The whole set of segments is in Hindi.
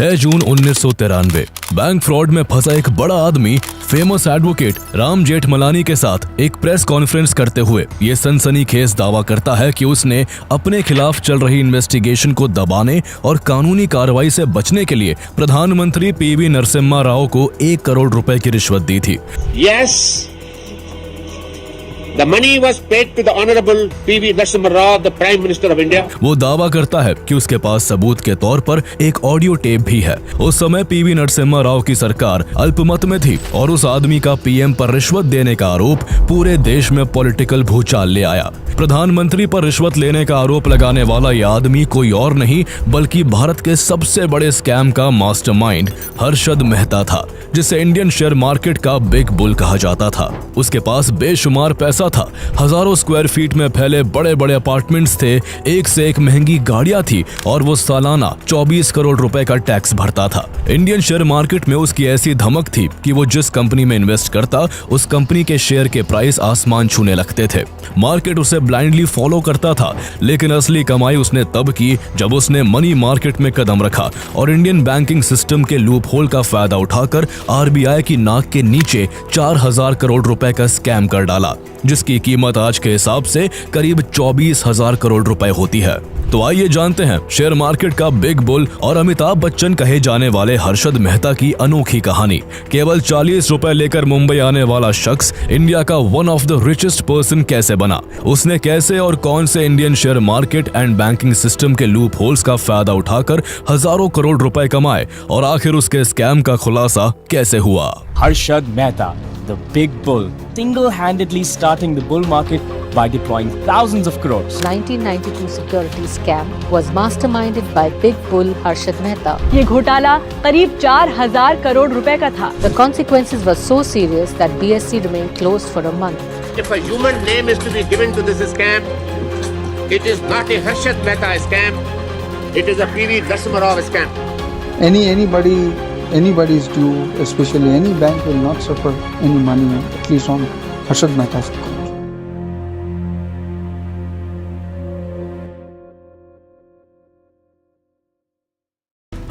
6 जून 1993 बैंक फ्रॉड में फंसा एक बड़ा आदमी फेमस एडवोकेट राम जेठमलानी के साथ एक प्रेस कॉन्फ्रेंस करते हुए ये सनसनीखेज दावा करता है कि उसने अपने खिलाफ चल रही इन्वेस्टिगेशन को दबाने और कानूनी कार्रवाई से बचने के लिए प्रधानमंत्री पीवी नरसिम्हा राव को 1 करोड़ रुपए की रिश्वत दी थी। Yes, the money was paid to the Honorable P.V. Narasimha Rao, the Prime Minister of India. वो दावा करता है कि उसके पास सबूत के तौर पर एक ऑडियो टेप भी है। उस समय पीवी नरसिम्हा राव की सरकार अल्पमत में थी और उस आदमी का पीएम पर रिश्वत देने का आरोप पूरे देश में पॉलिटिकल भूचाल ले आया। प्रधानमंत्री पर रिश्वत लेने का आरोप लगाने वाला यह आदमी कोई और नहीं बल्कि भारत के सबसे बड़े स्कैम का मास्टरमाइंड हर्षद मेहता था, जिसे इंडियन शेयर मार्केट का बिग बुल कहा जाता था। उसके पास बेशुमार पैसा था, हजारों स्क्वायर फीट में फैले बड़े बड़े अपार्टमेंट्स थे, एक से एक महंगी गाड़ियां थी और वो सालाना 24 करोड़ रुपए का टैक्स भरता था। इंडियन शेयर मार्केट में उसकी ऐसी धमक थी कि वो जिस कंपनी में इन्वेस्ट करता उस कंपनी के शेयर के प्राइस आसमान छूने लगते थे। मार्केट उसे ब्लाइंडली फॉलो करता था, लेकिन असली कमाई उसने तब की जब उसने मनी मार्केट में कदम रखा और इंडियन बैंकिंग सिस्टम के लूप होल का फायदा उठाकर आरबीआई की नाक के नीचे 4000 करोड़ रुपए का स्कैम कर डाला, जिसकी कीमत आज के हिसाब से करीब 24,000 करोड़ रुपए होती है। तो आइए जानते हैं शेयर मार्केट का बिग बुल और अमिताभ बच्चन कहे जाने वाले हर्षद मेहता की अनोखी कहानी। केवल 40 रुपए लेकर मुंबई आने वाला शख्स इंडिया का one of the richest person कैसे बना, उसने कैसे और कौन से Indian share market and banking system के लूप होल्स का फायदा उठाकर हजारों करोड़ रुपए कमाए और आखिर उसके स्कैम का खुलासा कैसे हुआ। Harshad Mehta, the big bull, single-handedly starting the bull market by deploying thousands of crores. 1992 security scam was masterminded by big bull Harshad Mehta. ये घोटाला करीब 4000 करोड़ रुपए का था। The consequences were so serious that BSE remained closed for a month. If a human name is to be given to this scam, it is not a Harshad Mehta scam. It is a P.V. Narasimha Rao scam. Anybody's due, especially any bank will not suffer any money, at least on Harshad Mehta's account.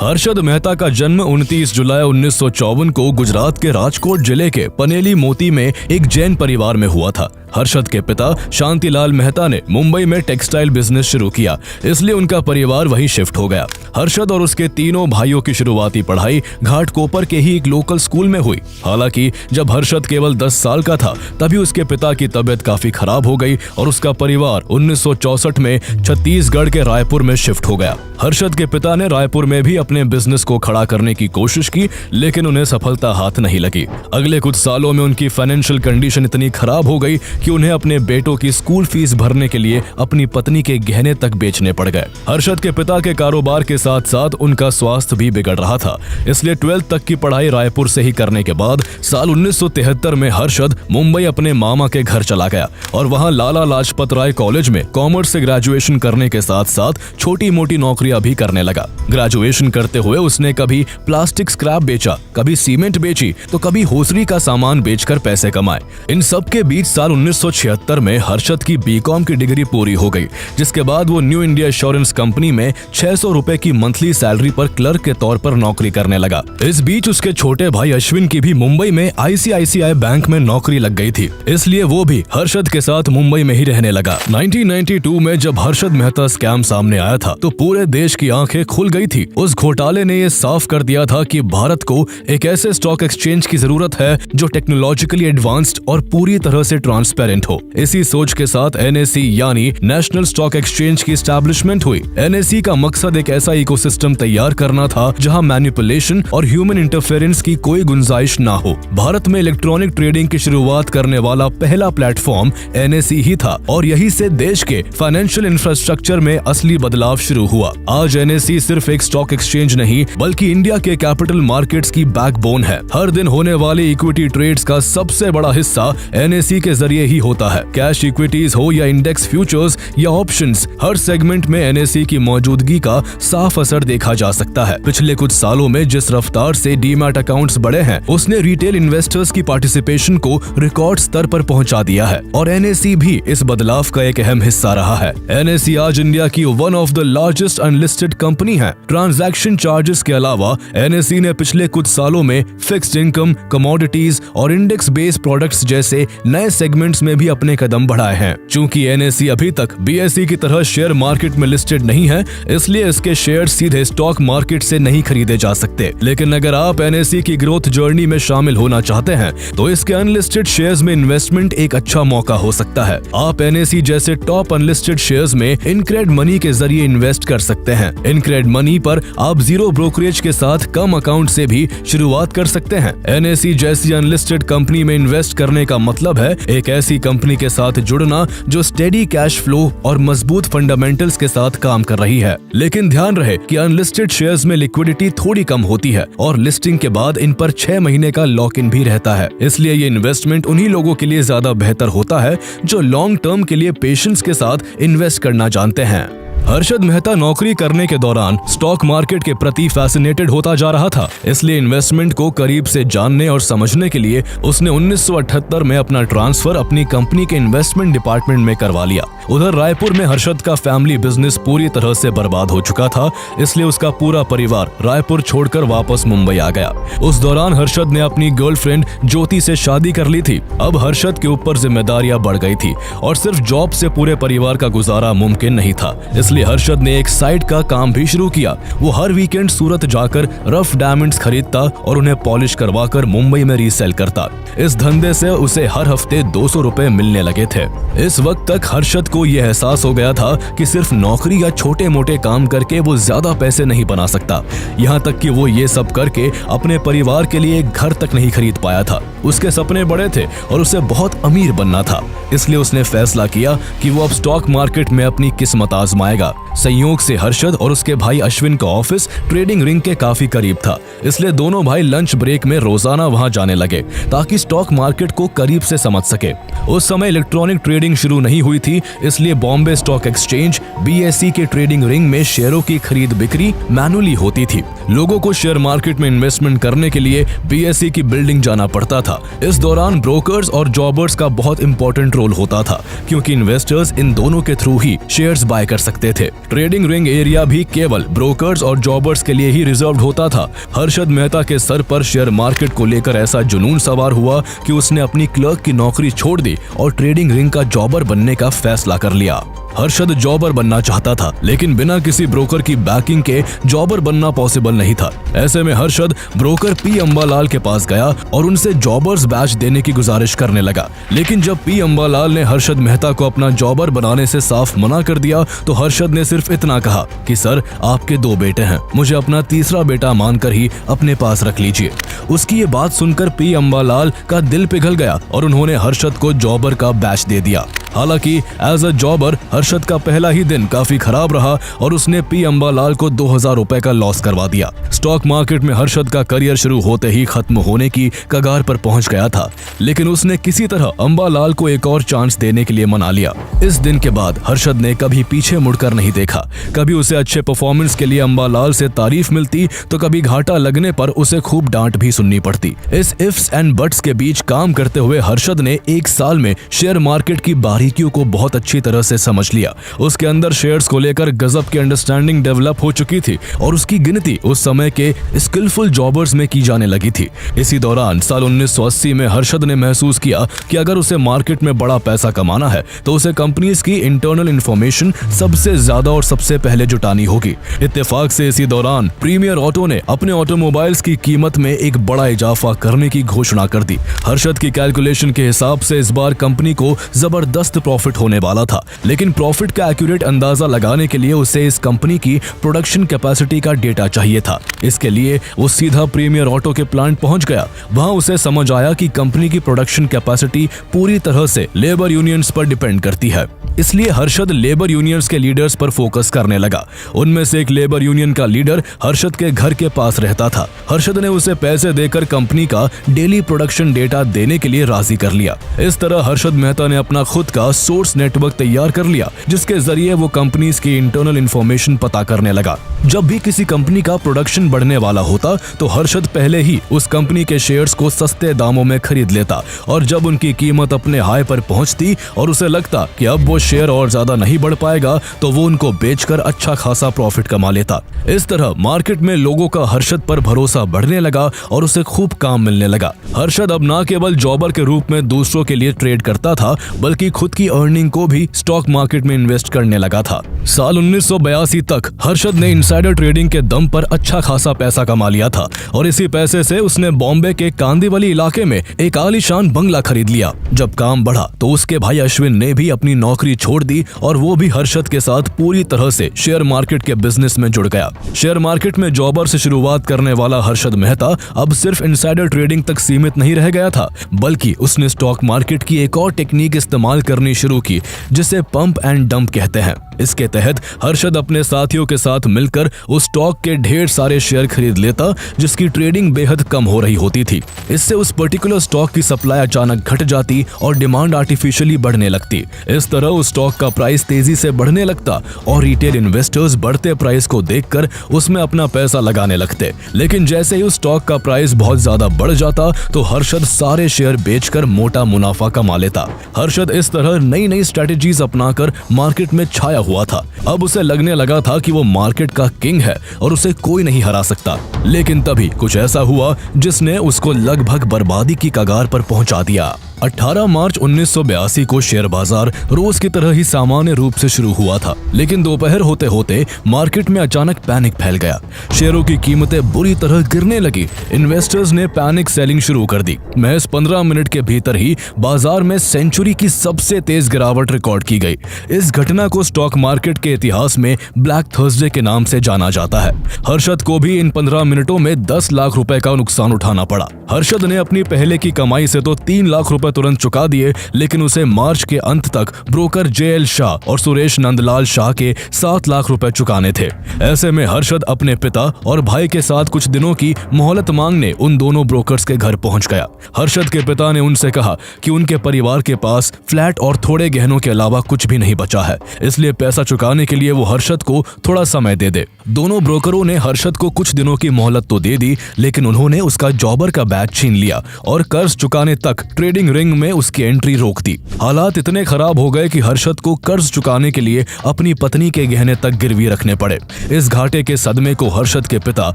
Harshad Mehta का जन्म 29 जुलाई 1954 को गुजरात के राजकोट जिले के पनेली मोती में एक जैन परिवार में हुआ था। हर्षद के पिता शांतिलाल मेहता ने मुंबई में टेक्सटाइल बिजनेस शुरू किया, इसलिए उनका परिवार वहीं शिफ्ट हो गया। हर्षद और उसके तीनों भाइयों की शुरुआती पढ़ाई घाटकोपर के ही एक लोकल स्कूल में हुई। हालांकि जब हर्षद केवल 10 साल का था तभी उसके पिता की तबीयत काफी खराब हो गई और उसका परिवार 1964 में छत्तीसगढ़ के रायपुर में शिफ्ट हो गया। हर्षद के पिता ने रायपुर में भी अपने बिजनेस को खड़ा करने की कोशिश की, लेकिन उन्हें सफलता हाथ नहीं लगी। अगले कुछ सालों में उनकी फाइनेंशियल कंडीशन इतनी खराब हो गई कि उन्हें अपने बेटों की स्कूल फीस भरने के लिए अपनी पत्नी के गहने तक बेचने पड़ गए। हर्षद के पिता के कारोबार के साथ साथ उनका स्वास्थ्य भी बिगड़ रहा था, इसलिए 12th तक की पढ़ाई रायपुर से ही करने के बाद साल 1973 में हर्षद मुंबई अपने मामा के घर चला गया और वहां लाला लाजपत राय कॉलेज में कॉमर्स से ग्रेजुएशन करने के साथ साथ छोटी मोटी नौकरियां भी करने लगा। ग्रेजुएशन करते हुए उसने कभी प्लास्टिक स्क्रैप बेचा, कभी सीमेंट बेची तो कभी होसरी का सामान बेचकर पैसे कमाए। इन सब के बीच साल 1976 में हर्षद की बीकॉम की डिग्री पूरी हो गई, जिसके बाद वो न्यू इंडिया एश्योरेंस कंपनी में 600 रुपए की मंथली सैलरी पर क्लर्क के तौर पर नौकरी करने लगा। इस बीच उसके छोटे भाई अश्विन की भी मुंबई में ICICI बैंक में नौकरी लग गई थी, इसलिए वो भी हर्षद के साथ मुंबई में ही रहने लगा। 1992 में जब हर्षद मेहता स्कैम सामने आया था तो पूरे देश की आंखें खुल गई थी। उस घोटाले ने ये साफ कर दिया था कि भारत को एक ऐसे स्टॉक एक्सचेंज की जरूरत है जो टेक्नोलॉजिकली एडवांस्ड और पूरी तरह से ट्रांसपेरेंट हो। इसी सोच के साथ NSE यानी नेशनल स्टॉक एक्सचेंज की एस्टैब्लिशमेंट हुई। NSE का मकसद एक ऐसा इकोसिस्टम तैयार करना था जहां मैनिपुलेशन और ह्यूमन इंटरफेरेंस की कोई गुंजाइश ना हो। भारत में इलेक्ट्रॉनिक ट्रेडिंग की शुरुआत करने वाला पहला प्लेटफॉर्म NSE ही था और यही से देश के फाइनेंशियल इंफ्रास्ट्रक्चर में असली बदलाव शुरू हुआ। आज NSE सिर्फ एक स्टॉक एक्सचेंज नहीं बल्कि इंडिया के कैपिटल मार्केट्स की बैकबोन है। हर दिन होने वाले इक्विटी ट्रेड्स का सबसे बड़ा हिस्सा NSE के जरिए ही होता है। कैश इक्विटीज हो या इंडेक्स फ्यूचर्स या ऑप्शंस, हर सेगमेंट में एनएसई की मौजूदगी का साफ असर देखा जा सकता है। पिछले कुछ सालों में जिस रफ्तार से डीमैट अकाउंट्स बढ़े हैं, उसने रिटेल इन्वेस्टर्स की पार्टिसिपेशन को रिकॉर्ड स्तर पर पहुंचा दिया है और एनएसई भी इस बदलाव का एक अहम हिस्सा रहा है। एनएसई आज इंडिया की one of the largest unlisted company है। ट्रांजैक्शन चार्जेस के अलावा एनएसई ने पिछले कुछ सालों में फिक्स्ड इनकम, कमोडिटीज और इंडेक्स बेस्ड प्रोडक्ट्स जैसे नए सेगमेंट्स में भी अपने कदम बढ़ाए हैं। चूंकि एनएसई अभी तक बीएसई की तरह शेयर मार्केट में लिस्टेड नहीं है, इसलिए इसके शेयर सीधे स्टॉक मार्केट से नहीं खरीदे जा सकते। लेकिन अगर आप एनएसई की ग्रोथ जर्नी में शामिल होना चाहते हैं तो इसके अनलिस्टेड शेयर्स में इन्वेस्टमेंट एक अच्छा मौका हो सकता है। आप एनएसई जैसे टॉप अनलिस्टेड शेयर्स में इनक्रेड मनी के जरिए इन्वेस्ट कर सकते हैं। इनक्रेड मनी पर आप जीरो ब्रोकरेज के साथ कम अकाउंट से भी शुरुआत कर सकते हैं। एनएसई जैसी अनलिस्टेड कंपनी में इन्वेस्ट करने का मतलब है एक ऐसी कंपनी के साथ जुड़ना जो स्टेडी कैश फ्लो और मजबूत फंडामेंटल्स के साथ काम कर रही है। लेकिन ध्यान रहे कि अनलिस्टेड शेयर्स में लिक्विडिटी थोड़ी कम होती है और लिस्टिंग के बाद इन पर 6 महीने का लॉक इन भी रहता है। इसलिए ये इन्वेस्टमेंट उन्हीं लोगों के लिए ज्यादा बेहतर होता है जो लॉन्ग टर्म के लिए पेशेंस के साथ इन्वेस्ट करना जानते हैं। हर्षद मेहता नौकरी करने के दौरान स्टॉक मार्केट के प्रति फैसिनेटेड होता जा रहा था, इसलिए इन्वेस्टमेंट को करीब से जानने और समझने के लिए उसने 1978 में अपना ट्रांसफर अपनी कंपनी के इन्वेस्टमेंट डिपार्टमेंट में करवा लिया। उधर रायपुर में हर्षद का फैमिली बिजनेस पूरी तरह से बर्बाद हो चुका था, इसलिए उसका पूरा परिवार रायपुर छोड़कर वापस मुंबई आ गया। उस दौरान हर्षद ने अपनी गर्लफ्रेंड ज्योति से शादी कर ली थी। अब हर्षद के ऊपर जिम्मेदारियां बढ़ गई थी और सिर्फ जॉब से पूरे परिवार का गुजारा मुमकिन नहीं था। इसलिए हर्षद ने एक साइट का काम भी शुरू किया। वो हर वीकेंड सूरत जाकर रफ डायमंड्स खरीदता और उन्हें पॉलिश करवाकर मुंबई में रीसेल करता। इस धंधे से उसे हर हफ्ते 200 रुपए मिलने लगे थे। इस वक्त तक हर्षद को यह एहसास हो गया था कि सिर्फ नौकरी या छोटे मोटे काम करके वो ज्यादा पैसे नहीं बना सकता। यहाँ तक कि वो ये सब करके अपने परिवार के लिए एक घर तक नहीं खरीद पाया था। उसके सपने बड़े थे और उसे बहुत अमीर बनना था, इसलिए उसने फैसला किया कि वो अब स्टॉक मार्केट में अपनी किस्मत आजमाएगा। संयोग से हर्षद और उसके भाई अश्विन का ऑफिस ट्रेडिंग रिंग के काफी करीब था, इसलिए दोनों भाई लंच ब्रेक में रोजाना वहां जाने लगे ताकि स्टॉक मार्केट को करीब से समझ सके। उस समय इलेक्ट्रॉनिक ट्रेडिंग शुरू नहीं हुई थी, इसलिए बॉम्बे स्टॉक एक्सचेंज बीएसई के ट्रेडिंग रिंग में शेयरों की खरीद बिक्री मैनुअली होती थी। लोगों को शेयर मार्केट में इन्वेस्टमेंट करने के लिए बीएसई की बिल्डिंग जाना पड़ता था। इस दौरान ब्रोकर्स और जॉबर्स का बहुत इंपॉर्टेंट रोल होता था, क्योंकि इन्वेस्टर्स इन दोनों के थ्रू ही शेयर्स बाय कर सकते थे। ट्रेडिंग रिंग एरिया भी केवल ब्रोकर्स और जॉबर्स के लिए ही रिजर्व्ड होता था। हर्षद मेहता के सर पर शेयर मार्केट को लेकर ऐसा जुनून सवार हुआ कि उसने अपनी क्लर्क की नौकरी छोड़ दी और ट्रेडिंग रिंग का जॉबर बनने का फैसला कर लिया। हर्षद जॉबर बनना चाहता था, लेकिन बिना किसी ब्रोकर की बैकिंग के जॉबर बनना पॉसिबल नहीं था। ऐसे में हर्षद ब्रोकर पी अंबालाल के पास गया और उनसे जॉबर्स बैच देने की गुजारिश करने लगा। लेकिन जब पी अंबालाल ने हर्षद मेहता को अपना जॉबर बनाने से साफ मना कर दिया तो हर्षद ने सिर्फ इतना कहा कि सर, आपके 2 बेटे हैं, मुझे अपना तीसरा बेटा मानकर ही अपने पास रख लीजिए। उसकी ये बात सुनकर पी अंबालाल का दिल पिघल गया और उन्होंने हर्षद को जॉबर का बैच दे दिया। हालांकि एज अ जॉबर हर्षद का पहला ही दिन काफी खराब रहा और उसने पी अंबालाल को 2000 रुपए का लॉस करवा दिया। स्टॉक मार्केट में हर्षद का करियर शुरू होते ही खत्म होने की कगार पर पहुंच गया था, लेकिन उसने किसी तरह अंबालाल को एक और चांस देने के लिए मना लिया। इस दिन के बाद हर्षद ने कभी पीछे मुड़कर नहीं देखा। कभी उसे अच्छे परफॉर्मेंस के लिए अंबालाल से तारीफ मिलती तो कभी घाटा लगने पर उसे खूब डांट भी सुननी पड़ती। इस इफ्स एंड बट्स के बीच काम करते हुए हर्षद ने 1 साल में शेयर मार्केट की बारीकियों को बहुत अच्छी तरह से समझ लिया। उसके अंदर शेयर्स को लेकर गजब की अंडरस्टैंडिंग डेवलप हो चुकी थी और उसकी गिनती उस समय के स्किलफुल जॉबर्स में की जाने लगी थी। इसी दौरान साल 1980 में हर्षद ने महसूस किया कि अगर उसे मार्केट में बड़ा पैसा कमाना है तो उसे कंपनीज की इंटरनल इंफॉर्मेशन सबसे ज्यादा और सबसे पहले जुटानी होगी। इत्तेफाक से इसी दौरान प्रीमियर ऑटो ने अपने ऑटोमोबाइल्स की कीमत में एक बड़ा इजाफा करने की घोषणा कर दी। हर्षद की कैलकुलेशन के हिसाब से इस बार कंपनी को जबरदस्त प्रॉफिट होने वाला था, लेकिन प्रॉफिट का एक्यूरेट अंदाजा लगाने के लिए उसे इस कंपनी की प्रोडक्शन कैपेसिटी का डेटा चाहिए था। इसके लिए वो सीधा प्रीमियर ऑटो के प्लांट पहुंच गया। वहां उसे समझ आया कि कंपनी की प्रोडक्शन कैपेसिटी पूरी तरह से लेबर यूनियंस पर डिपेंड करती है। इसलिए हर्षद लेबर यूनियंस के लीडर्स पर फोकस करने लगा। उनमें से एक लेबर यूनियन का लीडर हर्षद के घर के पास रहता था। हर्षद ने उसे पैसे देकर कंपनी का डेली प्रोडक्शन डेटा देने के लिए राजी कर लिया। इस तरह हर्षद मेहता ने अपना खुद का सोर्स नेटवर्क तैयार कर लिया, जिसके जरिए वो कंपनीज की इंटरनल इंफॉर्मेशन पता करने लगा। जब भी किसी कंपनी का प्रोडक्शन बढ़ने वाला होता तो हर्षद पहले ही उस कंपनी के शेयर्स को सस्ते दामों में खरीद लेता, और जब उनकी कीमत अपने हाई पर पहुंचती और उसे लगता कि अब वो शेयर और ज्यादा नहीं बढ़ पाएगा तो वो उनको बेचकर अच्छा खासा प्रॉफिट कमा लेता। इस तरह मार्केट में लोगों का हर्षद पर भरोसा बढ़ने लगा और उसे खूब काम मिलने लगा। हर्षद अब न केवल जॉबर के रूप में दूसरों के लिए ट्रेड करता था, बल्कि खुद की अर्निंग को भी स्टॉक मार्केट में इन्वेस्ट करने लगा था। साल 1982 तक हर्षद ने इनसाइडर ट्रेडिंग के दम पर अच्छा खासा पैसा कमा लिया था, और इसी पैसे से उसने बॉम्बे के कांदीवली इलाके में एक आलीशान बंगला खरीद लिया। जब काम बढ़ा तो उसके भाई अश्विन ने भी अपनी नौकरी छोड़ दी और वो भी हर्षद के साथ पूरी तरह से शेयर मार्केट के बिजनेस में जुड़ गया। शेयर मार्केट में जॉबर से शुरुआत करने वाला हर्षद मेहता अब सिर्फ इनसाइडर ट्रेडिंग तक सीमित नहीं रह गया था, बल्कि उसने स्टॉक मार्केट की एक और टेक्निक इस्तेमाल करनी शुरू की, जिसे पंप एंड डंप कहते हैं। इसके तहत हर्षद अपने साथियों के साथ मिलकर उस स्टॉक के ढेर सारे शेयर खरीद लेता, जिसकी ट्रेडिंग बेहद कम हो रही होती थी। इससे उस पर्टिकुलर स्टॉक की सप्लाई अचानक घट जाती और डिमांड आर्टिफिशियली बढ़ने लगती। इस तरह उस स्टॉक का प्राइस तेजी से बढ़ने लगता और रिटेल इन्वेस्टर्स बढ़ते प्राइस को देखकर उसमें अपना पैसा लगाने लगते। लेकिन जैसे ही उस स्टॉक का प्राइस बहुत ज्यादा बढ़ जाता तो हर्षद सारे शेयर बेचकर मोटा मुनाफा कमा लेता। हर्षद इस तरह नई नई स्ट्रेटेजीज अपनाकर मार्केट में छाया हुआ था। अब उसे लगने लगा था कि वो मार्केट का किंग है और उसे कोई नहीं हरा सकता। लेकिन तभी कुछ ऐसा हुआ जिसने उसको लगभग बर्बादी की कगार पर पहुंचा दिया। 18 मार्च 1982 को शेयर बाजार रोज की तरह ही सामान्य रूप से शुरू हुआ था, लेकिन दोपहर होते होते मार्केट में अचानक पैनिक फैल गया। शेयरों की कीमतें बुरी तरह गिरने लगी। इन्वेस्टर्स ने पैनिक सेलिंग शुरू कर दी। महज 15 मिनट के भीतर ही बाजार में सेंचुरी की सबसे तेज गिरावट रिकॉर्ड की गई। इस घटना को स्टॉक मार्केट के इतिहास में ब्लैक थर्सडे के नाम से जाना जाता है। हर्षद को भी इन 15 मिनटों में 10 लाख रुपए का नुकसान उठाना पड़ा। हर्षद ने अपनी पहले की कमाई से तो 3 लाख रुपए तुरंत चुका दिए, लेकिन उसे मार्च के अंत तक ब्रोकर JL शाह और सुरेश नंदलाल शाह के 7 लाख रुपए चुकाने थे। ऐसे में हर्षद अपने पिता और भाई के साथ कुछ दिनों की मोहलत मांगने उन दोनों ब्रोकर्स के घर पहुंच गया। हर्षद के पिता ने उनसे कहा कि उनके परिवार के पास फ्लैट और थोड़े गहनों के अलावा कुछ भी नहीं बचा है, इसलिए पैसा चुकाने के लिए वो हर्षद को थोड़ा समय दे दे। दोनों ब्रोकरों ने हर्षद को कुछ दिनों की मोहलत तो दे दी, लेकिन उन्होंने उसका जॉबर का बैच छीन लिया और कर्ज चुकाने तक ट्रेडिंग रिंग में उसकी एंट्री रोक दी। हालात इतने खराब हो गए कि हर्षद को कर्ज चुकाने के लिए अपनी पत्नी के गहने तक गिरवी रखने पड़े। इस घाटे के सदमे को हर्षद के पिता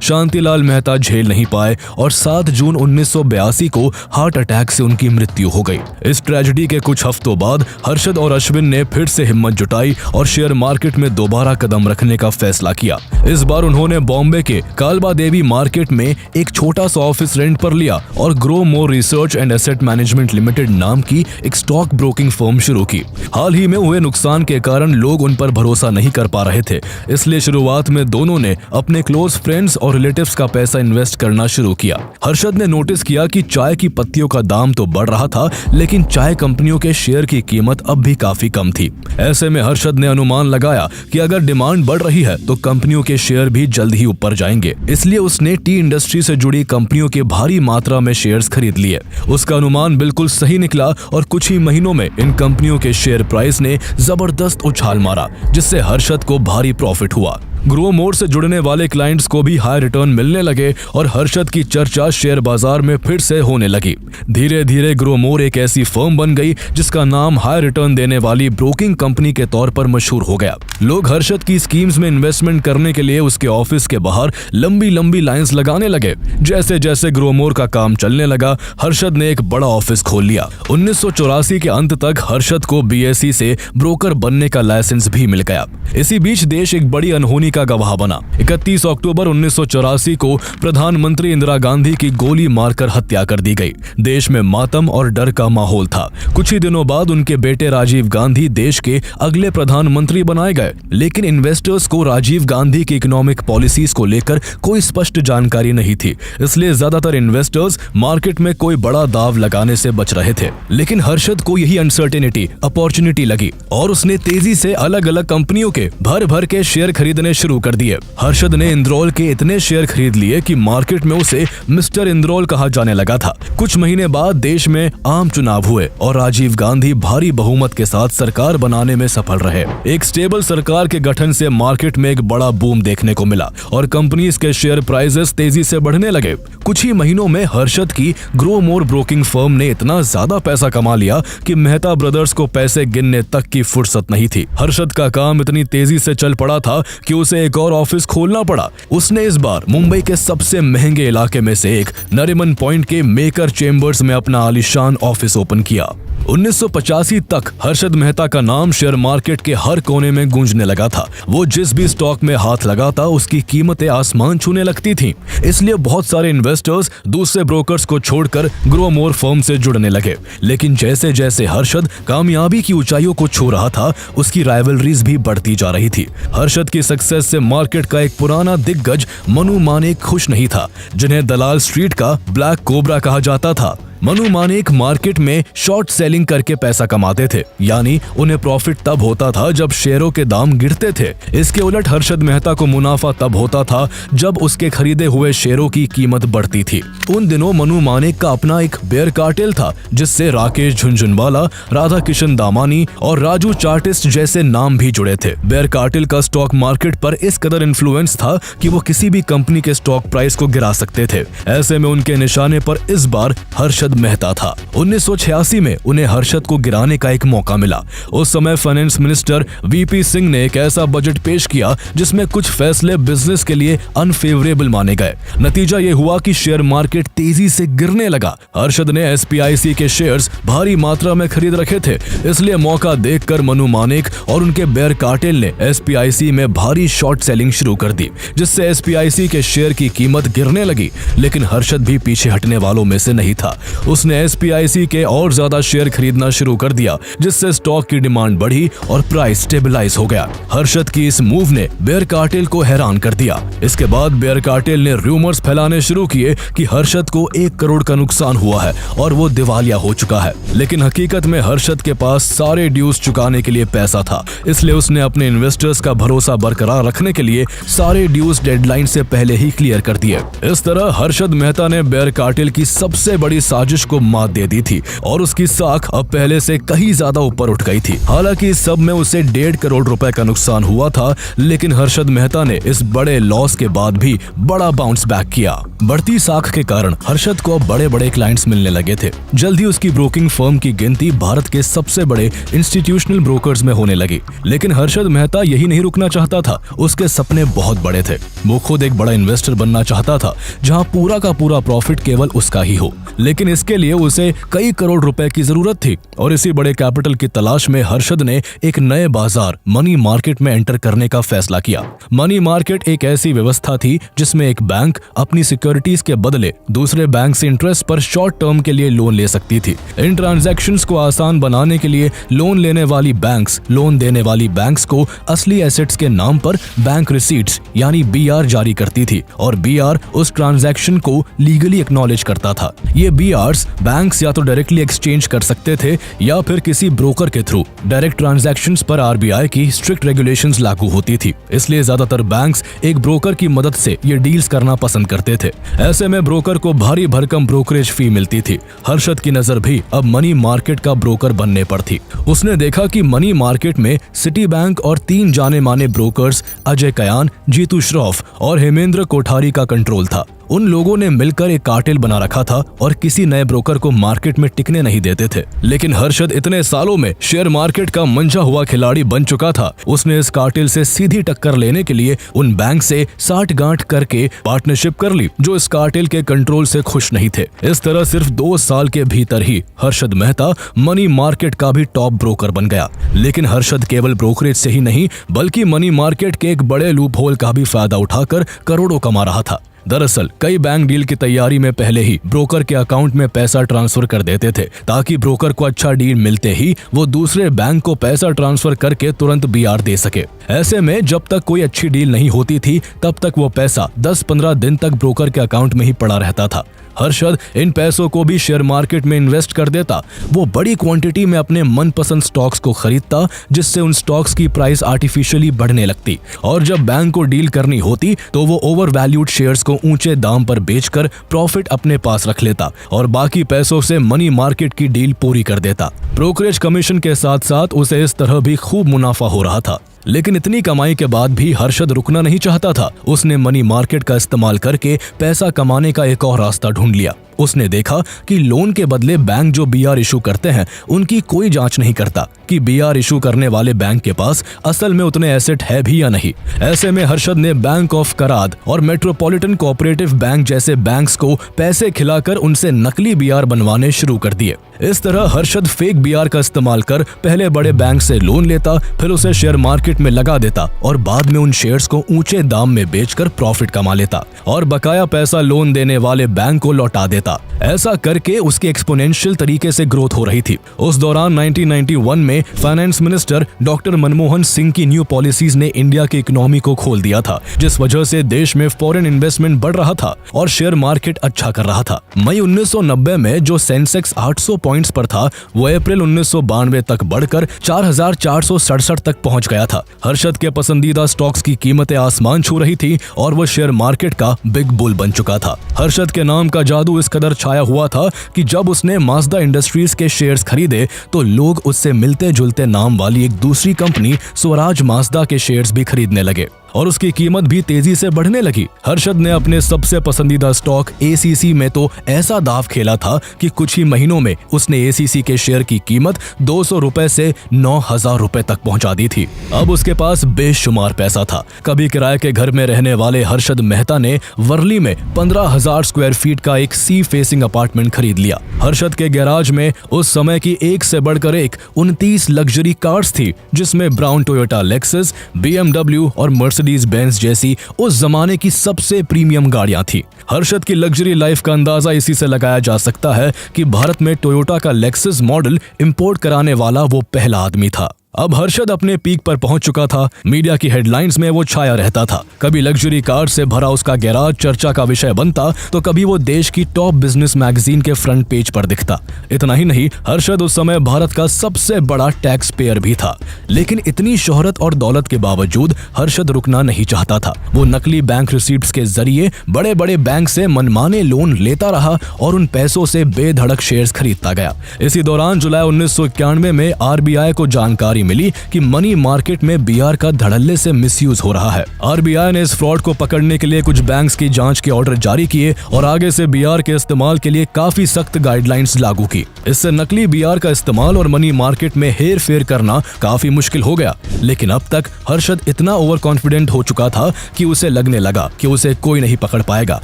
शांतिलाल मेहता झेल नहीं पाए और 7 जून 1982 को हार्ट अटैक से उनकी मृत्यु हो गई। इस ट्रेजेडी के कुछ हफ्तों बाद हर्षद और अश्विन ने फिर से हिम्मत जुटाई और शेयर मार्केट में दोबारा कदम रखने का फैसला किया। इस बार उन्होंने बॉम्बे के कालबा देवी मार्केट में एक छोटा सा ऑफिस रेंट पर लिया और grow more research and asset management limited नाम की एक स्टॉक ब्रोकिंग फर्म शुरू की। हाल ही में हुए नुकसान के कारण लोग उन पर भरोसा नहीं कर पा रहे थे, इसलिए शुरुआत में दोनों ने अपने क्लोज फ्रेंड्स और रिलेटिव्स का पैसा इन्वेस्ट करना शुरू किया। हर्षद ने नोटिस किया कि चाय की पत्तियों का दाम तो बढ़ रहा था, लेकिन चाय कंपनियों के शेयर की कीमत अब भी काफी कम थी। ऐसे में हर्षद ने अनुमान लगाया कि अगर डिमांड बढ़ रही है तो कंपनियों के शेयर भी जल्द ही ऊपर जाएंगे, इसलिए उसने टी इंडस्ट्री से जुड़ी कंपनियों के भारी मात्रा में शेयर्स खरीद लिए। उसका अनुमान बिल्कुल सही निकला और कुछ ही महीनों में इन कंपनियों के शेयर प्राइस ने जबरदस्त उछाल मारा, जिससे हर्षद को भारी प्रॉफिट हुआ। ग्रो मोर से जुड़ने वाले क्लाइंट्स को भी हाई रिटर्न मिलने लगे और हर्षद की चर्चा शेयर बाजार में फिर से होने लगी। धीरे धीरे ग्रो मोर एक ऐसी फर्म बन गई जिसका नाम हाई रिटर्न देने वाली ब्रोकिंग कंपनी के तौर पर मशहूर हो गया। लोग हर्षद की स्कीम्स में इन्वेस्टमेंट करने के लिए उसके ऑफिस के बाहर लंबी लंबी लाइंस लगाने लगे। जैसे जैसे ग्रो मोर का काम चलने लगा, हर्षद ने एक बड़ा ऑफिस खोल लिया। 1984 के अंत तक हर्षद को BSE से ब्रोकर बनने का लाइसेंस भी मिल गया। इसी बीच देश एक बड़ी अनहोनी उन्हीं का गवाह बना। 31 अक्टूबर 1984 को प्रधानमंत्री इंदिरा गांधी की गोली मारकर हत्या कर दी गई। देश में मातम और डर का माहौल था। कुछ ही दिनों बाद उनके बेटे राजीव गांधी देश के अगले प्रधानमंत्री बनाए गए, लेकिन इन्वेस्टर्स को राजीव गांधी की इकोनॉमिक पॉलिसीज को लेकर कोई स्पष्ट जानकारी नहीं थी, इसलिए ज्यादातर इन्वेस्टर्स मार्केट में कोई बड़ा दाव लगाने से बच रहे थे। लेकिन हर्षद को यही अनसर्टेनिटी अपॉर्चुनिटी लगी और उसने तेजी से अलग अलग कंपनियों के भर भर के शेयर खरीदने शुरू कर दिए। हर्षद ने इंद्रोल के इतने शेयर खरीद लिए कि मार्केट में उसे मिस्टर इंद्रोल कहा जाने लगा था। कुछ महीने बाद देश में आम चुनाव हुए और राजीव गांधी भारी बहुमत के साथ सरकार बनाने में सफल रहे। एक स्टेबल सरकार के गठन से मार्केट में एक बड़ा बूम देखने को मिला और कंपनीज के शेयर प्राइसेस तेजी से बढ़ने लगे। कुछ ही महीनों में हर्षद की ग्रो मोर ब्रोकिंग फर्म ने इतना ज्यादा पैसा कमा लिया कि मेहता ब्रदर्स को पैसे गिनने तक की फुर्सत नहीं थी। हर्षद का काम इतनी तेजी से चल पड़ा था कि उसे एक और ऑफिस खोलना पड़ा। उसने इस बार मुंबई के सबसे महंगे इलाके में से एक नरीमन पॉइंट के मेकर चेंबर्स में अपना आलीशान ऑफिस ओपन किया। 1985 तक हर्षद मेहता का नाम शेयर मार्केट के हर कोने में गूंजने लगा था। वो जिस भी स्टॉक में हाथ लगाता उसकी कीमतें आसमान छूने लगती थीं। इसलिए बहुत सारे इन्वेस्टर्स दूसरे ब्रोकर्स को छोड़कर ग्रो मोर फर्म से जुड़ने लगे। लेकिन जैसे जैसे हर्षद कामयाबी की ऊंचाइयों को छू रहा था, उसकी राइवलरीज भी बढ़ती जा रही थी। हर्षद की सक्सेस से मार्केट का एक पुराना दिग्गज मनु मानेक खुश नहीं था, जिन्हें दलाल स्ट्रीट का ब्लैक कोबरा कहा जाता था। मनु मानेक मार्केट में शॉर्ट सेलिंग करके पैसा कमाते थे, यानी उन्हें प्रॉफिट तब होता था जब शेयरों के दाम गिरते थे। इसके उलट हर्षद मेहता को मुनाफा तब होता था जब उसके खरीदे हुए शेयरों की कीमत बढ़ती थी। उन दिनों मनु मानेक का अपना एक बेयर कार्टेल था, जिससे राकेश झुनझुनवाला, राधा किशन दामानी और राजू चार्टिस्ट जैसे नाम भी जुड़े थे। बेयर कार्टेल का स्टॉक मार्केट पर इस कदर इन्फ्लुएंस था कि वो किसी भी कंपनी के स्टॉक प्राइस को गिरा सकते थे। ऐसे में उनके निशाने पर इस बार हर्षद मेहता था। 1986 में उन्हें हर्षद को गिराने का एक मौका मिला। उस समय फाइनेंस मिनिस्टर वीपी सिंह ने एक ऐसा बजट पेश किया जिसमें कुछ फैसले बिजनेस के लिए अनफेवरेबल माने गए। नतीजा ये हुआ कि शेयर मार्केट तेजी से गिरने लगा। हर्षद ने एसपीआईसी के शेयर्स भारी मात्रा में खरीद रखे थे, इसलिए मौका देखकर मनु मानेक और उनके बेयर कार्टेल ने एसपीआईसी में भारी शॉर्ट सेलिंग शुरू कर दी, जिससे एसपीआईसी के शेयर की कीमत गिरने लगी। लेकिन हर्षद भी पीछे हटने वालों में से नहीं था। उसने एसपीआईसी के और ज्यादा शेयर खरीदना शुरू कर दिया, जिससे स्टॉक की डिमांड बढ़ी और प्राइस स्टेबलाइज हो गया। हर्षद की इस मूव ने बेयर कार्टेल को हैरान कर दिया। इसके बाद बेयर कार्टेल ने रूमर्स फैलाने शुरू किए कि हर्षद को 1 करोड़ का नुकसान हुआ है और वो दिवालिया हो चुका है। लेकिन हकीकत में हर्षद के पास सारे ड्यूज चुकाने के लिए पैसा था, इसलिए उसने अपने इन्वेस्टर्स का भरोसा बरकरार रखने के लिए सारे ड्यूज डेडलाइन से पहले ही क्लियर कर दिए। इस तरह हर्षद मेहता ने बेयर कार्टेल की सबसे बड़ी साजिश को मात दे दी थी और उसकी साख अब पहले से कहीं ज्यादा ऊपर उठ गई थी। हालांकि इस सब में उसे 1.5 करोड़ रुपए का नुकसान हुआ था, लेकिन हर्षद मेहता ने इस बड़े लॉस के बाद भी बड़ा बाउंस बैक किया। बढ़ती साख के कारण हर्षद को अब बड़े बड़े क्लाइंट्स मिलने लगे थे। जल्दी उसकी ब्रोकिंग फर्म की गिनती भारत के सबसे बड़े इंस्टीट्यूशनल ब्रोकर्स में होने लगी। लेकिन हर्षद मेहता यही नहीं रुकना चाहता था। उसके सपने बहुत बड़े थे। वो खुद एक बड़ा इन्वेस्टर बनना चाहता था, जहां पूरा का पूरा प्रॉफिट केवल उसका ही हो। लेकिन इसके लिए उसे कई करोड़ रुपए की जरूरत थी और इसी बड़े कैपिटल की तलाश में हर्षद ने एक नए बाजार मनी मार्केट में एंटर करने का फैसला किया। मनी मार्केट एक ऐसी व्यवस्था थी जिसमें एक बैंक अपनी सिक्योरिटीज के बदले दूसरे बैंक से इंटरेस्ट पर शॉर्ट टर्म के लिए लोन ले सकती थी। इन ट्रांजैक्शंस को आसान बनाने के लिए लोन लेने वाली बैंक्स लोन देने वाली बैंक्स को असली एसेट्स के नाम पर बैंक रिसीट्स यानी बीआर जारी करती थी और बीआर उस ट्रांजैक्शन को लीगली एक्नॉलेज करता था। ये बीआर्स बैंक्स या तो डायरेक्टली एक्सचेंज कर सकते थे या फिर किसी ब्रोकर के थ्रू। डायरेक्ट ट्रांजैक्शंस पर आरबीआई की स्ट्रिक्ट रेगुलेशंस लागू होती थी, इसलिए ज्यादातर बैंक्स एक ब्रोकर की मदद से ये डील्स करना पसंद करते थे। ऐसे में ब्रोकर को भारी भरकम ब्रोकरेज फी मिलती थी। हर्षद की नजर भी अब मनी मार्केट का ब्रोकर बनने पर थी। उसने देखा कि मनी मार्केट में सिटी बैंक और 3 जाने माने ब्रोकर्स अजय कयान, जीतू श्रॉफ और हेमेंद्र कोठारी का कंट्रोल था। उन लोगों ने मिलकर एक कार्टेल बना रखा था और किसी नए ब्रोकर को मार्केट में टिकने नहीं देते थे। लेकिन हर्षद इतने सालों में शेयर मार्केट का मंझा हुआ खिलाड़ी बन चुका था। उसने इस कार्टेल से सीधी टक्कर लेने के लिए उन बैंक से साठ-गांठ करके पार्टनरशिप कर ली जो इस कार्टेल के कंट्रोल से खुश नहीं थे। इस तरह सिर्फ 2 साल के भीतर ही हर्षद मेहता मनी मार्केट का भी टॉप ब्रोकर बन गया। लेकिन हर्षद केवल ब्रोकरेज से ही नहीं बल्कि मनी मार्केट के एक बड़े लूप होल का भी फायदा उठाकर करोड़ों कमा रहा था। दरअसल कई बैंक डील की तैयारी में पहले ही ब्रोकर के अकाउंट में पैसा ट्रांसफर कर देते थे ताकि ब्रोकर को अच्छा डील मिलते ही वो दूसरे बैंक को पैसा ट्रांसफर करके तुरंत BR दे सके। ऐसे में जब तक कोई अच्छी डील नहीं होती थी तब तक वो पैसा 10-15 दिन तक ब्रोकर के अकाउंट में ही पड़ा रहता था। हर्षद इन पैसों को भी शेयर मार्केट में इन्वेस्ट कर देता। वो बड़ी क्वांटिटी में अपने मनपसंद स्टॉक्स को खरीदता जिससे उन स्टॉक्स की प्राइस आर्टिफिशियली बढ़ने लगती और जब बैंक को डील करनी होती तो वो ओवर वैल्यूड शेयर्स को ऊंचे दाम पर बेचकर प्रॉफिट अपने पास रख लेता और बाकी पैसों से मनी मार्केट की डील पूरी कर देता। ब्रोकरेज कमीशन के साथ साथ उसे इस तरह भी खूब मुनाफा हो रहा था। लेकिन इतनी कमाई के बाद भी हर्षद रुकना नहीं चाहता था। उसने मनी मार्केट का इस्तेमाल करके पैसा कमाने का एक और रास्ता ढूंढ लिया। उसने देखा कि लोन के बदले बैंक जो BR इशू करते हैं उनकी कोई जांच नहीं करता कि BR इशू करने वाले बैंक के पास असल में उतने एसेट है भी या नहीं। ऐसे में हर्षद ने बैंक ऑफ कराद और मेट्रोपॉलिटन कोऑपरेटिव बैंक जैसे बैंक्स को पैसे खिलाकर उनसे नकली BR बनवाने शुरू कर दिए। इस तरह हर्षद फेक BR का इस्तेमाल कर पहले बड़े बैंक से लोन लेता, फिर उसे शेयर मार्केट में लगा देता और बाद में उन शेयर्स को ऊंचे दाम में बेचकर प्रॉफिट कमा लेता और बकाया पैसा लोन देने वाले बैंक को लौटा देता। ऐसा करके उसकी एक्सपोनेंशियल तरीके से ग्रोथ हो रही थी। उस दौरान 1991 में finance minister doctor Manmohan Singh की न्यू पॉलिसीज ने इंडिया की इकोनॉमी को खोल दिया था जिस वजह से देश में फॉरेन इन्वेस्टमेंट बढ़ रहा था और शेयर मार्केट अच्छा कर रहा था। मई 1990 में जो सेंसेक्स 800 पॉइंट्स पर था वो अप्रैल 1992 तक बढ़कर 4467 तक पहुंच गया था। हर्षद के पसंदीदा स्टॉक्स की कीमतें आसमान छू रही थी और वो शेयर मार्केट का बिग बुल बन चुका था। हर्षद के नाम का जादू इस कदर छाया हुआ था कि जब उसने माज़दा इंडस्ट्रीज के शेयर्स खरीदे तो लोग उससे मिलते जुलते नाम वाली एक दूसरी कंपनी स्वराज माज़दा के शेयर्स भी खरीदने लगे और उसकी कीमत भी तेजी से बढ़ने लगी। हर्षद ने अपने सबसे पसंदीदा स्टॉक ACC में तो ऐसा दाव खेला था कि कुछ ही महीनों में उसने ACC के शेयर की कीमत 200 रुपए से 9000 रुपए तक पहुंचा दी थी। अब उसके पास बेशुमार पैसा था। कभी किराए के घर में रहने वाले हर्षद मेहता ने वर्ली में 15,000 स्क्वायर फीट का एक सी फेसिंग अपार्टमेंट खरीद लिया। हर्षद के गैराज में उस समय की एक से बढ़कर एक 29 लग्जरी कार्स थी जिसमें ब्राउन टोयोटा लेक्सस, BMW और मर्सिडीज बेंज जैसी उस जमाने की सबसे प्रीमियम गाड़ियां थी। हर्षद की लग्जरी लाइफ का अंदाजा इसी से लगाया जा सकता है कि भारत में टोयोटा का लेक्सस मॉडल इंपोर्ट कराने वाला वो पहला आदमी था। अब हर्षद अपने पीक पर पहुंच चुका था। मीडिया की हेडलाइंस में वो छाया रहता था। कभी लग्जरी कार से भरा उसका गैराज चर्चा का विषय बनता तो कभी वो देश की टॉप बिजनेस मैगजीन के फ्रंट पेज पर दिखता। इतना ही नहीं, हर्षद उस समय भारत का सबसे बड़ा टैक्स पेयर भी था। लेकिन इतनी शोहरत और दौलत के बावजूद हर्षद रुकना नहीं चाहता था। वो नकली बैंक रिसीट्स के जरिए बड़े बड़े बैंक से मनमाने लोन लेता रहा और उन पैसों से बेधड़क शेयर्स खरीदता गया। इसी दौरान जुलाई 1991 में RBI को जानकारी मिली कि मनी मार्केट में BR का धड़ल्ले से मिसयूज हो रहा है। RBI ने इस फ्रॉड को पकड़ने के लिए कुछ बैंक्स की जांच के ऑर्डर जारी किए और आगे से BR के इस्तेमाल के लिए काफी सख्त गाइडलाइंस लागू की। इससे नकली BR का इस्तेमाल और मनी मार्केट में हेर फेर करना काफी मुश्किल हो गया। लेकिन अब तक हर्षद इतना ओवर कॉन्फिडेंट हो चुका था कि उसे लगने लगा कि उसे कोई नहीं पकड़ पाएगा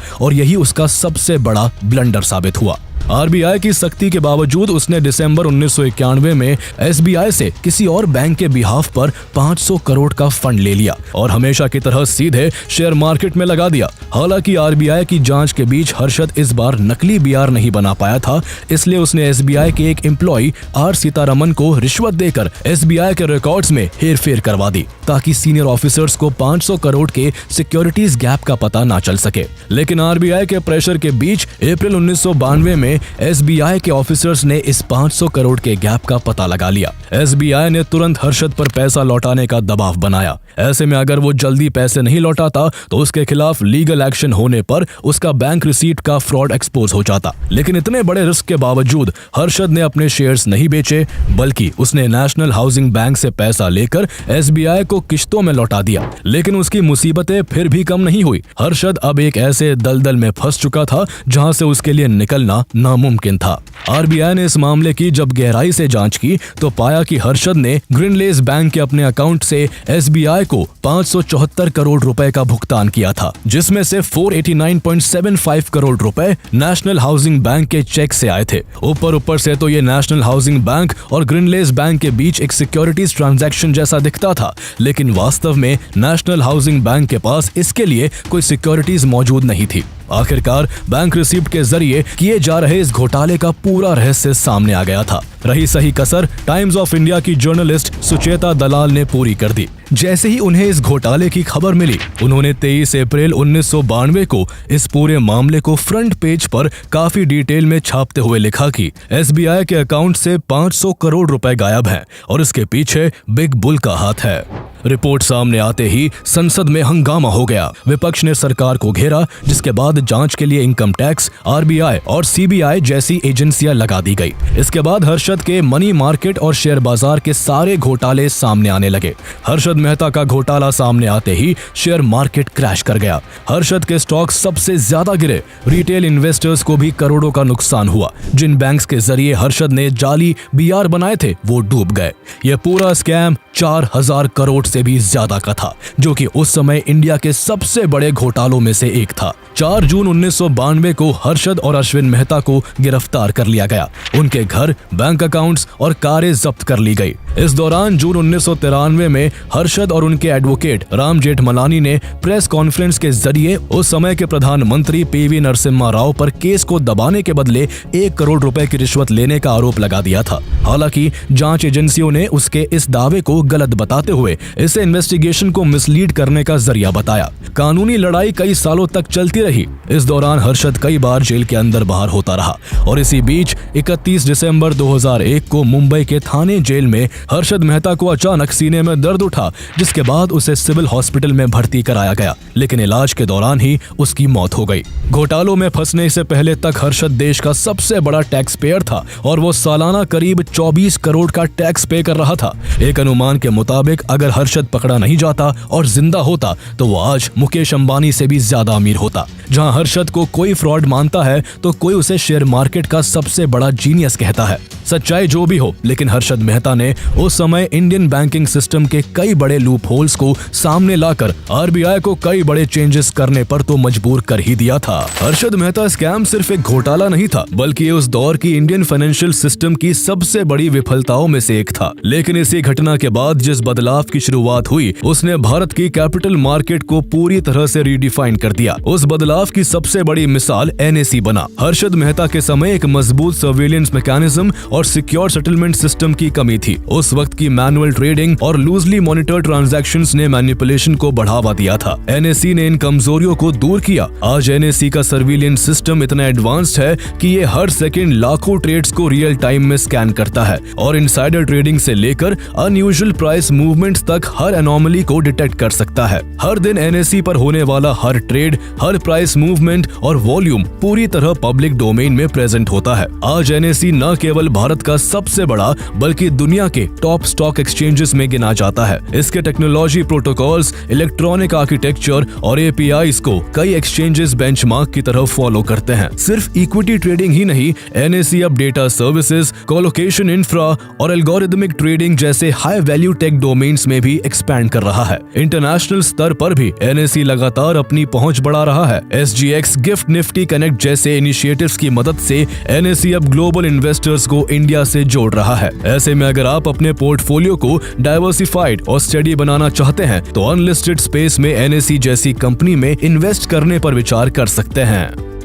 और यही उसका सबसे बड़ा ब्लंडर साबित हुआ। RBI की सख्ती के बावजूद उसने दिसंबर 1991 में SBI से किसी और बैंक के बिहाफ पर 500 करोड़ का फंड ले लिया और हमेशा की तरह सीधे शेयर मार्केट में लगा दिया। हालांकि RBI की जांच के बीच हर्षद इस बार नकली BR नहीं बना पाया था, इसलिए उसने SBI के एक एम्प्लॉय R सीतारमन को रिश्वत देकर SBI के रिकॉर्ड्स में हेरफेर करवा दी ताकि सीनियर ऑफिसर्स को 500 करोड़ के सिक्योरिटीज गैप का पता ना चल सके। लेकिन RBI के प्रेशर के बीच अप्रैल 1992 में SBI के ऑफिसर्स ने इस 500 करोड़ के गैप का पता लगा लिया। SBI ने तुरंत हर्षद पर पैसा लौटाने का दबाव बनाया। ऐसे में अगर वो जल्दी पैसे नहीं लौटाता तो उसके खिलाफ लीगल एक्शन होने पर उसका बैंक रिसीट का फ्रॉड एक्सपोज हो जाता। लेकिन इतने बड़े रिस्क के बावजूद हर्षद ने अपने शेयर्स नहीं बेचे, बल्कि उसने नेशनल हाउसिंग बैंक से पैसा लेकर SBI को किश्तों में लौटा दिया। लेकिन उसकी मुसीबतें फिर भी कम नहीं हुई। हर्षद अब एक ऐसे दलदल में फंस चुका था जहां से उसके लिए निकलना नामुमकिन था। RBI ने इस मामले की जब गहराई से जांच की तो पाया कि हर्षद ने ग्रीनलेस बैंक के अपने अकाउंट से SBI को 574 करोड़ रुपए का भुगतान किया था, जिसमें से 489.75 करोड़ रुपए नेशनल हाउसिंग बैंक के चेक से आए थे। ऊपर से तो ये नेशनल हाउसिंग बैंक और ग्रीनलेस बैंक के बीच एक सिक्योरिटीज ट्रांजैक्शन जैसा दिखता था, लेकिन वास्तव में नेशनल हाउसिंग बैंक के पास इसके लिए कोई सिक्योरिटीज मौजूद नहीं थी। आखिरकार बैंक रिसीप्ट के जरिए किए जा रहे इस घोटाले का पूरा रहस्य सामने आ गया था। रही सही कसर टाइम्स ऑफ इंडिया की जर्नलिस्ट सुचेता दलाल ने पूरी कर दी। जैसे ही उन्हें इस घोटाले की खबर मिली, उन्होंने 23 अप्रैल 1992 को इस पूरे मामले को फ्रंट पेज पर काफी डिटेल में छापते हुए लिखा कि SBI के अकाउंट से 500 करोड़ रुपए गायब हैं और इसके पीछे बिग बुल का हाथ है। रिपोर्ट सामने आते ही संसद में हंगामा हो गया। विपक्ष ने सरकार को घेरा, जिसके बाद जांच के लिए इनकम टैक्स, RBI और CBI जैसी एजेंसियां लगा दी गई। इसके बाद हर्षद के मनी मार्केट और शेयर बाजार के सारे घोटाले सामने आने लगे। हर्षद मेहता का घोटाला सामने आते ही शेयर मार्केट क्रैश कर गया। हर्षद के स्टॉक सबसे ज्यादा गिरे। रिटेल इन्वेस्टर्स को भी करोड़ों का नुकसान हुआ। जिन बैंक्स के जरिए हर्षद ने जाली BR बनाए थे वो डूब गए। यह पूरा स्कैम 4000 करोड़ से भी ज्यादा का था, जो कि उस समय इंडिया के सबसे बड़े घोटालों में से एक था। 4 जून 1992 को हर्षद और अश्विन मेहता को गिरफ्तार कर लिया गया। उनके घर, बैंक अकाउंट्स और कारें जब्त कर ली गई। इस दौरान जून 1993 में हर्षद और उनके एडवोकेट राम जेठमलानी ने प्रेस कॉन्फ्रेंस के जरिए उस समय के प्रधानमंत्री PV नरसिम्हा राव पर केस को दबाने के बदले 1 करोड़ रुपए की रिश्वत लेने का आरोप लगा दिया था। हालांकि जांच एजेंसियों ने उसके इस दावे को गलत बताते हुए इसे इन्वेस्टिगेशन को मिसलीड करने का जरिया बताया। कानूनी लड़ाई कई सालों तक चलती रही। इस दौरान हर्षद कई बार जेल के अंदर बाहर होता रहा और इसी बीच 31 दिसंबर 2001 को मुंबई के थाने जेल में हर्षद मेहता को अचानक सीने में दर्द उठा, जिसके बाद उसे सिविल हॉस्पिटल में भर्ती कराया गया, लेकिन इलाज के दौरान ही उसकी मौत हो गई। घोटालों में फंसने से पहले तक हर्षद देश का सबसे बड़ा टैक्स पेयर था और वो सालाना करीब 24 करोड़ का टैक्स पे कर रहा था। एक अनुमान के मुताबिक अगर हर्षद पकड़ा नहीं जाता और जिंदा होता तो वो आज मुकेश अंबानी से भी ज्यादा अमीर होता। जहां हर्षद को कोई फ्रॉड मानता है तो कोई उसे शेयर मार्केट का सबसे बड़ा जीनियस कहता है। सच्चाई जो भी हो, लेकिन हर्षद मेहता ने उस समय इंडियन बैंकिंग सिस्टम के कई बड़े लूप होल्स को सामने लाकर RBI को कई बड़े चेंजेस करने पर तो मजबूर कर ही दिया था। हर्षद मेहता स्कैम सिर्फ एक घोटाला नहीं था, बल्कि उस दौर की इंडियन फाइनेंशियल सिस्टम की सबसे बड़ी विफलताओं में से एक था। लेकिन इसी घटना के बाद जिस बदलाव की शुरुआत हुई, उसने भारत की कैपिटल मार्केट को पूरी तरह से रीडिफाइन कर दिया। उस बदलाव की सबसे बड़ी मिसाल NSE बना। हर्षद मेहता के समय एक मजबूत सर्वेलेंस मैकेनिज्म और सिक्योर सेटलमेंट सिस्टम की कमी थी। उस वक्त की मैनुअल ट्रेडिंग और लूजली मॉनिटर्ड ट्रांजैक्शंस ने मैनिपुलेशन को बढ़ावा दिया था। NSE ने इन कमजोरियों को दूर किया। आज NSE का सर्वेलेंस सिस्टम इतना एडवांस्ड है कि ये हर सेकंड लाखों ट्रेड्स को रियल टाइम में स्कैन करता है और इनसाइडर ट्रेडिंग से लेकर अनयूजुअल प्राइस मूवमेंट्स तक हर एनोमली को डिटेक्ट कर सकता है। हर दिन NSE पर होने वाला हर ट्रेड, हर प्राइस मूवमेंट और वॉल्यूम पूरी तरह पब्लिक डोमेन में प्रेजेंट होता है। आज NSE न केवल भारत का सबसे बड़ा बल्कि दुनिया के टॉप स्टॉक एक्सचेंजेस में गिना जाता है। इसके टेक्नोलॉजी, प्रोटोकॉल्स, इलेक्ट्रॉनिक आर्किटेक्चर और APIs को कई एक्सचेंजेस बेंचमार्क की तरह फॉलो करते हैं। सिर्फ इक्विटी ट्रेडिंग ही नहीं, NSE अब डेटा सर्विसेज, कोलोकेशन इंफ्रा और एल्गोरिथमिक ट्रेडिंग जैसे हाई वैल्यू टेक डोमेन्स में भी एक्सपैंड कर रहा है। इंटरनेशनल स्तर पर भी NSE लगातार अपनी पहुंच बढ़ा रहा है। SGX, गिफ्ट निफ्टी कनेक्ट जैसे इनिशिएटिव्स की मदद से NSE अब ग्लोबल इन्वेस्टर्स को इंडिया से जोड़ रहा है। ऐसे में अगर आप अपने पोर्टफोलियो को डाइवर्सिफाइड और स्टडी बनाना चाहते हैं तो अनलिस्टेड स्पेस में NSE जैसी कंपनी में इन्वेस्ट करने पर विचार कर सकते हैं।